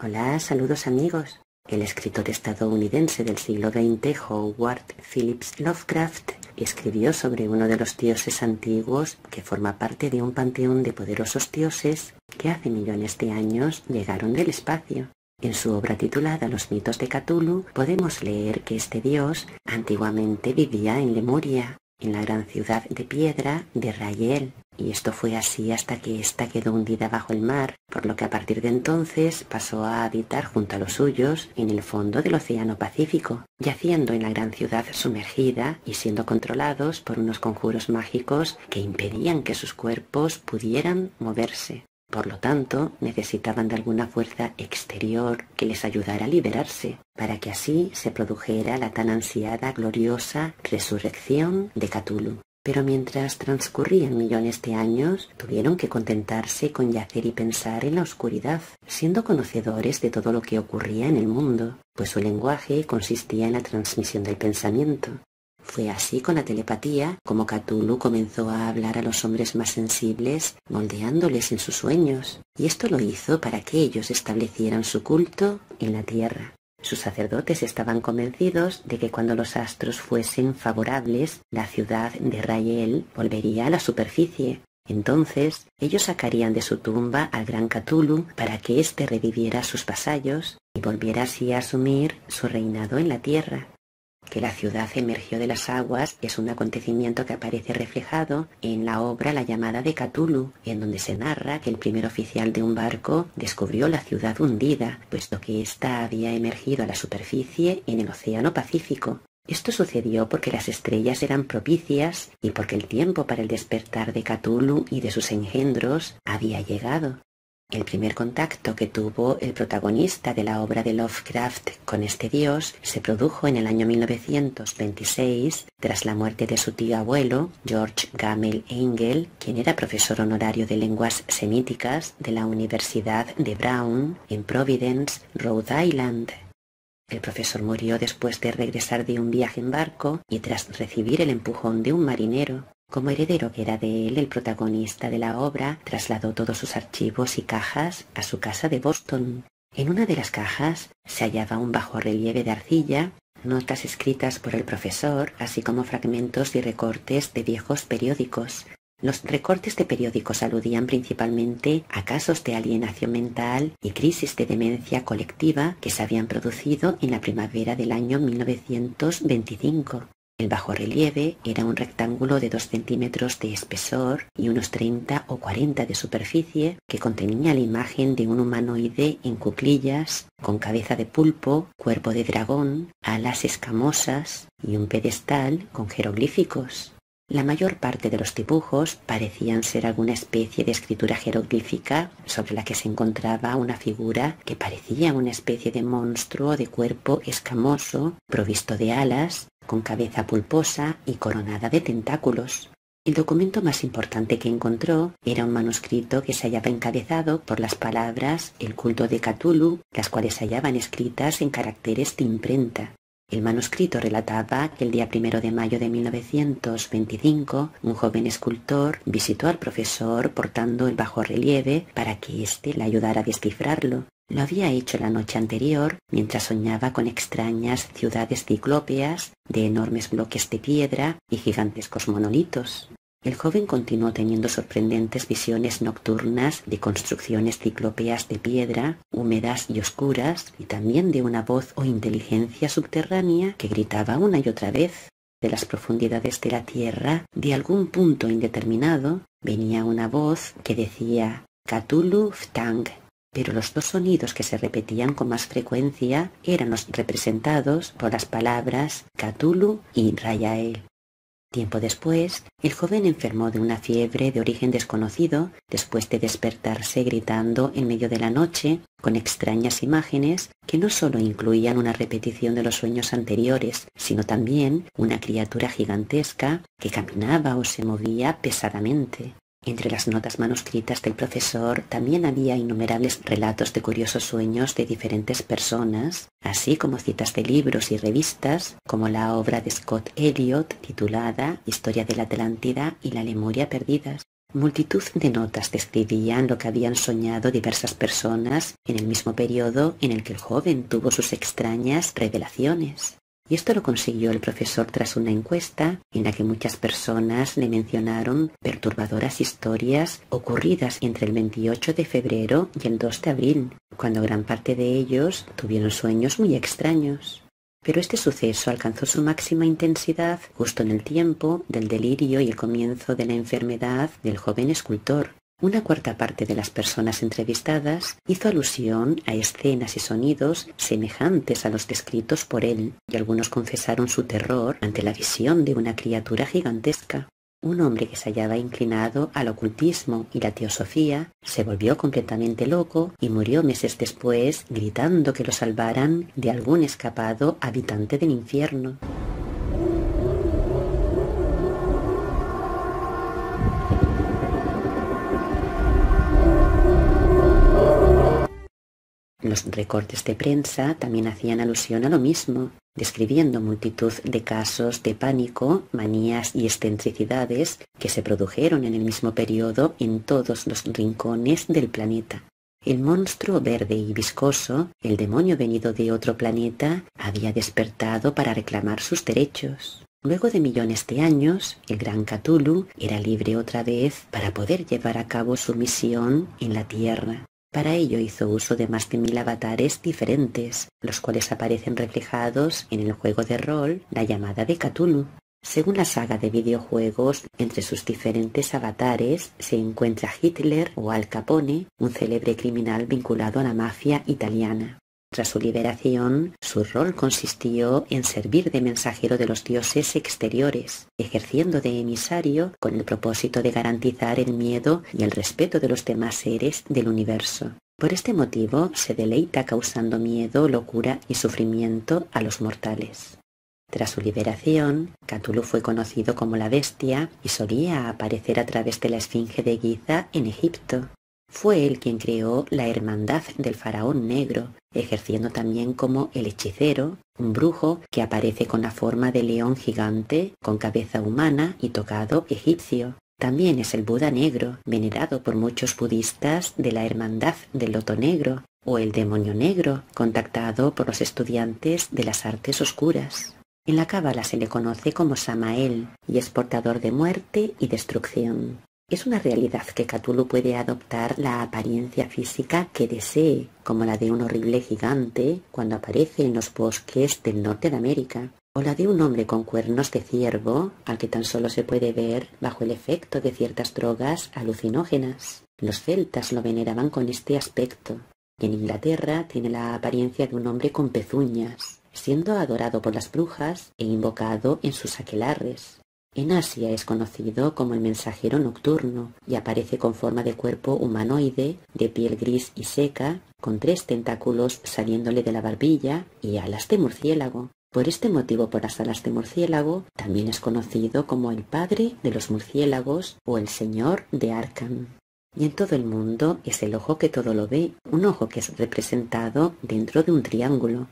Hola, saludos amigos. El escritor estadounidense del siglo XX, Howard Phillips Lovecraft, escribió sobre uno de los dioses antiguos que forma parte de un panteón de poderosos dioses que hace millones de años llegaron del espacio. En su obra titulada Los mitos de Cthulhu podemos leer que este dios antiguamente vivía en Lemuria, en la gran ciudad de piedra de Raziel, y esto fue así hasta que ésta quedó hundida bajo el mar, por lo que a partir de entonces pasó a habitar junto a los suyos en el fondo del Océano Pacífico, yaciendo en la gran ciudad sumergida y siendo controlados por unos conjuros mágicos que impedían que sus cuerpos pudieran moverse. Por lo tanto, necesitaban de alguna fuerza exterior que les ayudara a liberarse, para que así se produjera la tan ansiada, gloriosa resurrección de Cthulhu. Pero mientras transcurrían millones de años, tuvieron que contentarse con yacer y pensar en la oscuridad, siendo conocedores de todo lo que ocurría en el mundo, pues su lenguaje consistía en la transmisión del pensamiento. Fue así con la telepatía como Cthulhu comenzó a hablar a los hombres más sensibles, moldeándoles en sus sueños, y esto lo hizo para que ellos establecieran su culto en la tierra. Sus sacerdotes estaban convencidos de que cuando los astros fuesen favorables, la ciudad de Raziel volvería a la superficie. Entonces, ellos sacarían de su tumba al gran Cthulhu para que éste reviviera a sus vasallos y volviera así a asumir su reinado en la tierra. Que la ciudad emergió de las aguas es un acontecimiento que aparece reflejado en la obra La llamada de Cthulhu, en donde se narra que el primer oficial de un barco descubrió la ciudad hundida, puesto que ésta había emergido a la superficie en el Océano Pacífico. Esto sucedió porque las estrellas eran propicias y porque el tiempo para el despertar de Cthulhu y de sus engendros había llegado. El primer contacto que tuvo el protagonista de la obra de Lovecraft con este dios se produjo en el año 1926, tras la muerte de su tío abuelo, George Gamel Engel, quien era profesor honorario de lenguas semíticas de la Universidad de Brown en Providence, Rhode Island. El profesor murió después de regresar de un viaje en barco y tras recibir el empujón de un marinero. Como heredero que era de él, el protagonista de la obra trasladó todos sus archivos y cajas a su casa de Boston. En una de las cajas se hallaba un bajorrelieve de arcilla, notas escritas por el profesor, así como fragmentos y recortes de viejos periódicos. Los recortes de periódicos aludían principalmente a casos de alienación mental y crisis de demencia colectiva que se habían producido en la primavera del año 1925. El bajorrelieve era un rectángulo de 2 centímetros de espesor y unos 30 o 40 de superficie que contenía la imagen de un humanoide en cuclillas, con cabeza de pulpo, cuerpo de dragón, alas escamosas y un pedestal con jeroglíficos. La mayor parte de los dibujos parecían ser alguna especie de escritura jeroglífica sobre la que se encontraba una figura que parecía una especie de monstruo de cuerpo escamoso, provisto de alas, con cabeza pulposa y coronada de tentáculos. El documento más importante que encontró era un manuscrito que se hallaba encabezado por las palabras «El culto de Cthulhu», las cuales se hallaban escritas en caracteres de imprenta. El manuscrito relataba que el día 1 de mayo de 1925 un joven escultor visitó al profesor portando el bajorrelieve para que éste le ayudara a descifrarlo. Lo había hecho la noche anterior mientras soñaba con extrañas ciudades ciclópeas de enormes bloques de piedra y gigantescos monolitos. El joven continuó teniendo sorprendentes visiones nocturnas de construcciones ciclópeas de piedra, húmedas y oscuras, y también de una voz o inteligencia subterránea que gritaba una y otra vez. De las profundidades de la tierra, de algún punto indeterminado, venía una voz que decía «Cthulhu Ftang», pero los dos sonidos que se repetían con más frecuencia eran los representados por las palabras «Cthulhu» y «Raziel». Tiempo después, el joven enfermó de una fiebre de origen desconocido después de despertarse gritando en medio de la noche con extrañas imágenes que no solo incluían una repetición de los sueños anteriores, sino también una criatura gigantesca que caminaba o se movía pesadamente. Entre las notas manuscritas del profesor también había innumerables relatos de curiosos sueños de diferentes personas, así como citas de libros y revistas, como la obra de Scott Elliot titulada Historia de la Atlántida y la Lemuria perdidas. Multitud de notas describían lo que habían soñado diversas personas en el mismo periodo en el que el joven tuvo sus extrañas revelaciones. Y esto lo consiguió el profesor tras una encuesta en la que muchas personas le mencionaron perturbadoras historias ocurridas entre el 28 de febrero y el 2 de abril, cuando gran parte de ellos tuvieron sueños muy extraños. Pero este suceso alcanzó su máxima intensidad justo en el tiempo del delirio y el comienzo de la enfermedad del joven escultor. Una cuarta parte de las personas entrevistadas hizo alusión a escenas y sonidos semejantes a los descritos por él, y algunos confesaron su terror ante la visión de una criatura gigantesca. Un hombre que se hallaba inclinado al ocultismo y la teosofía se volvió completamente loco y murió meses después gritando que lo salvaran de algún escapado habitante del infierno. Los recortes de prensa también hacían alusión a lo mismo, describiendo multitud de casos de pánico, manías y excentricidades que se produjeron en el mismo periodo en todos los rincones del planeta. El monstruo verde y viscoso, el demonio venido de otro planeta, había despertado para reclamar sus derechos. Luego de millones de años, el gran Cthulhu era libre otra vez para poder llevar a cabo su misión en la Tierra. Para ello hizo uso de más de 1000 avatares diferentes, los cuales aparecen reflejados en el juego de rol La llamada de Cthulhu. Según la saga de videojuegos, entre sus diferentes avatares se encuentra Hitler o Al Capone, un célebre criminal vinculado a la mafia italiana. Tras su liberación, su rol consistió en servir de mensajero de los dioses exteriores, ejerciendo de emisario con el propósito de garantizar el miedo y el respeto de los demás seres del universo. Por este motivo, se deleita causando miedo, locura y sufrimiento a los mortales. Tras su liberación, Cthulhu fue conocido como la Bestia y solía aparecer a través de la Esfinge de Giza en Egipto. Fue él quien creó la Hermandad del Faraón Negro, ejerciendo también como el hechicero, un brujo que aparece con la forma de león gigante, con cabeza humana y tocado egipcio. También es el Buda Negro, venerado por muchos budistas de la Hermandad del Loto Negro, o el Demonio Negro, contactado por los estudiantes de las artes oscuras. En la cábala se le conoce como Samael y es portador de muerte y destrucción. Es una realidad que Cthulhu puede adoptar la apariencia física que desee, como la de un horrible gigante cuando aparece en los bosques del norte de América, o la de un hombre con cuernos de ciervo al que tan solo se puede ver bajo el efecto de ciertas drogas alucinógenas. Los celtas lo veneraban con este aspecto, y en Inglaterra tiene la apariencia de un hombre con pezuñas, siendo adorado por las brujas e invocado en sus aquelarres. En Asia es conocido como el mensajero nocturno y aparece con forma de cuerpo humanoide, de piel gris y seca, con 3 tentáculos saliéndole de la barbilla y alas de murciélago. Por este motivo, por las alas de murciélago, también es conocido como el padre de los murciélagos o el señor de Arkham. Y en todo el mundo es el ojo que todo lo ve, un ojo que es representado dentro de un triángulo.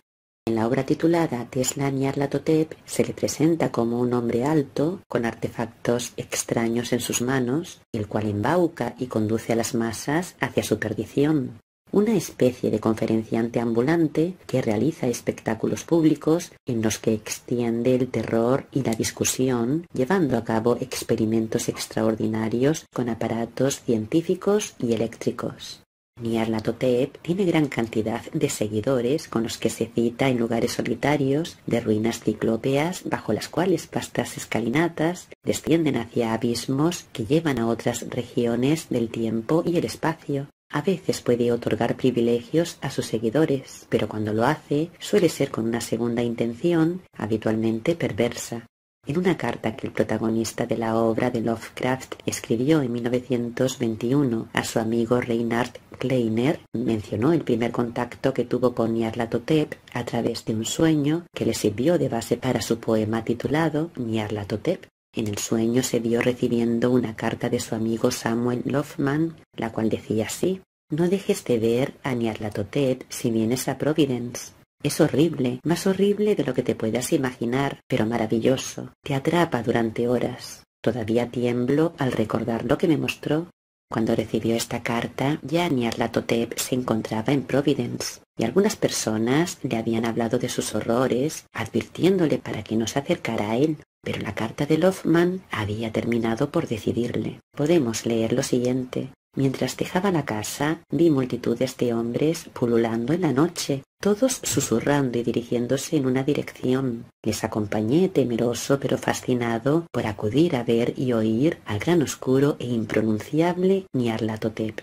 En la obra titulada Tesla Nyarlathotep se le presenta como un hombre alto, con artefactos extraños en sus manos, el cual embauca y conduce a las masas hacia su perdición. Una especie de conferenciante ambulante que realiza espectáculos públicos en los que extiende el terror y la discusión, llevando a cabo experimentos extraordinarios con aparatos científicos y eléctricos. Nyarlathotep tiene gran cantidad de seguidores con los que se cita en lugares solitarios de ruinas ciclópeas bajo las cuales vastas escalinatas descienden hacia abismos que llevan a otras regiones del tiempo y el espacio. A veces puede otorgar privilegios a sus seguidores, pero cuando lo hace suele ser con una segunda intención, habitualmente perversa. En una carta que el protagonista de la obra de Lovecraft escribió en 1921 a su amigo Reinhard Kleiner, mencionó el primer contacto que tuvo con Nyarlathotep a través de un sueño que le sirvió de base para su poema titulado Nyarlathotep. En el sueño se vio recibiendo una carta de su amigo Samuel Loftman, la cual decía así: «No dejes de ver a Nyarlathotep si vienes a Providence. Es horrible, más horrible de lo que te puedas imaginar, pero maravilloso. Te atrapa durante horas. Todavía tiemblo al recordar lo que me mostró. Cuando recibió esta carta, ya Nyarlathotep se encontraba en Providence, y algunas personas le habían hablado de sus horrores, advirtiéndole para que no se acercara a él. Pero la carta de Lothman había terminado por decidirle. Podemos leer lo siguiente. Mientras dejaba la casa, vi multitudes de hombres pululando en la noche, todos susurrando y dirigiéndose en una dirección. Les acompañé temeroso pero fascinado por acudir a ver y oír al gran oscuro e impronunciable Nyarlathotep.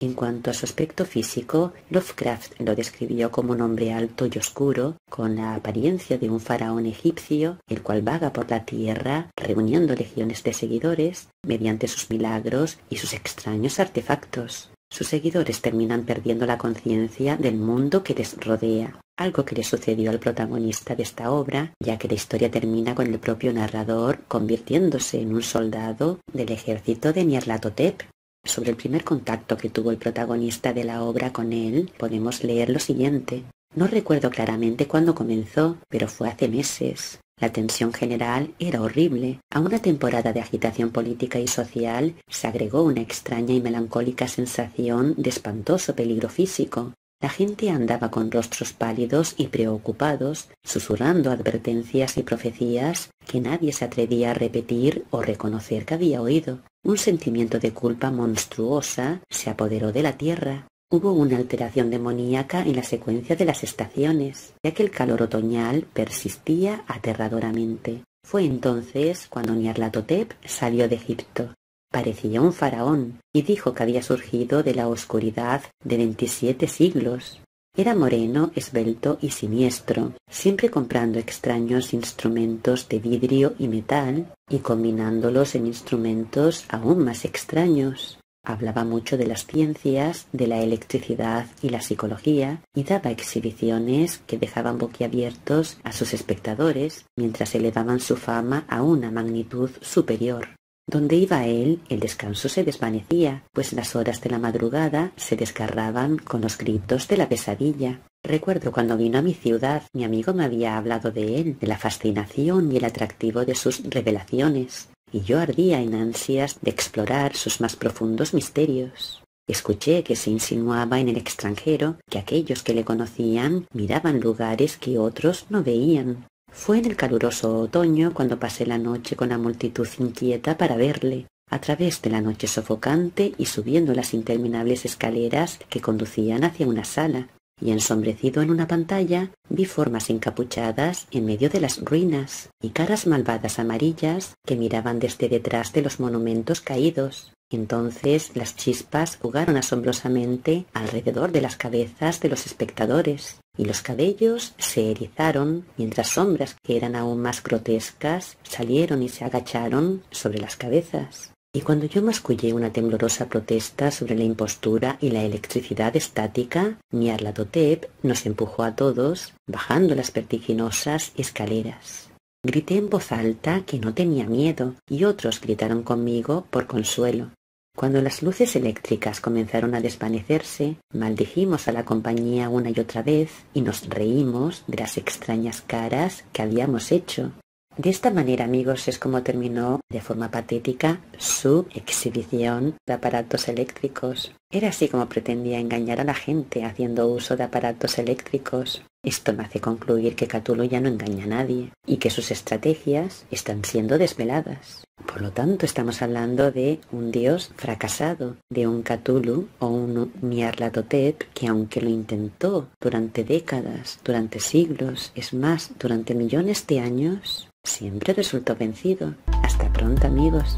En cuanto a su aspecto físico, Lovecraft lo describió como un hombre alto y oscuro, con la apariencia de un faraón egipcio, el cual vaga por la tierra, reuniendo legiones de seguidores, mediante sus milagros y sus extraños artefactos. Sus seguidores terminan perdiendo la conciencia del mundo que les rodea, algo que le sucedió al protagonista de esta obra, ya que la historia termina con el propio narrador convirtiéndose en un soldado del ejército de Nyarlathotep. Sobre el primer contacto que tuvo el protagonista de la obra con él, podemos leer lo siguiente. No recuerdo claramente cuándo comenzó, pero fue hace meses. La tensión general era horrible. A una temporada de agitación política y social se agregó una extraña y melancólica sensación de espantoso peligro físico. La gente andaba con rostros pálidos y preocupados, susurrando advertencias y profecías que nadie se atrevía a repetir o reconocer que había oído. Un sentimiento de culpa monstruosa se apoderó de la tierra. Hubo una alteración demoníaca en la secuencia de las estaciones, ya que el calor otoñal persistía aterradoramente. Fue entonces cuando Nyarlathotep salió de Egipto. Parecía un faraón y dijo que había surgido de la oscuridad de 27 siglos. Era moreno, esbelto y siniestro, siempre comprando extraños instrumentos de vidrio y metal y combinándolos en instrumentos aún más extraños. Hablaba mucho de las ciencias, de la electricidad y la psicología, y daba exhibiciones que dejaban boquiabiertos a sus espectadores mientras elevaban su fama a una magnitud superior. Donde iba él, el descanso se desvanecía, pues las horas de la madrugada se desgarraban con los gritos de la pesadilla. Recuerdo cuando vino a mi ciudad, mi amigo me había hablado de él, de la fascinación y el atractivo de sus revelaciones, y yo ardía en ansias de explorar sus más profundos misterios. Escuché que se insinuaba en el extranjero que aquellos que le conocían miraban lugares que otros no veían. Fue en el caluroso otoño cuando pasé la noche con la multitud inquieta para verle, a través de la noche sofocante y subiendo las interminables escaleras que conducían hacia una sala, y ensombrecido en una pantalla vi formas encapuchadas en medio de las ruinas y caras malvadas amarillas que miraban desde detrás de los monumentos caídos. Entonces las chispas jugaron asombrosamente alrededor de las cabezas de los espectadores, y los cabellos se erizaron mientras sombras que eran aún más grotescas salieron y se agacharon sobre las cabezas. Y cuando yo mascullé una temblorosa protesta sobre la impostura y la electricidad estática, Nyarlathotep nos empujó a todos, bajando las vertiginosas escaleras. Grité en voz alta que no tenía miedo, y otros gritaron conmigo por consuelo. Cuando las luces eléctricas comenzaron a desvanecerse, maldijimos a la compañía una y otra vez y nos reímos de las extrañas caras que habíamos hecho. De esta manera, amigos, es como terminó de forma patética su exhibición de aparatos eléctricos. Era así como pretendía engañar a la gente haciendo uso de aparatos eléctricos. Esto me hace concluir que Cthulhu ya no engaña a nadie y que sus estrategias están siendo desveladas. Por lo tanto, estamos hablando de un dios fracasado, de un Cthulhu o un Nyarlathotep que, aunque lo intentó durante décadas, durante siglos, es más, durante millones de años, siempre resultó vencido. Hasta pronto, amigos.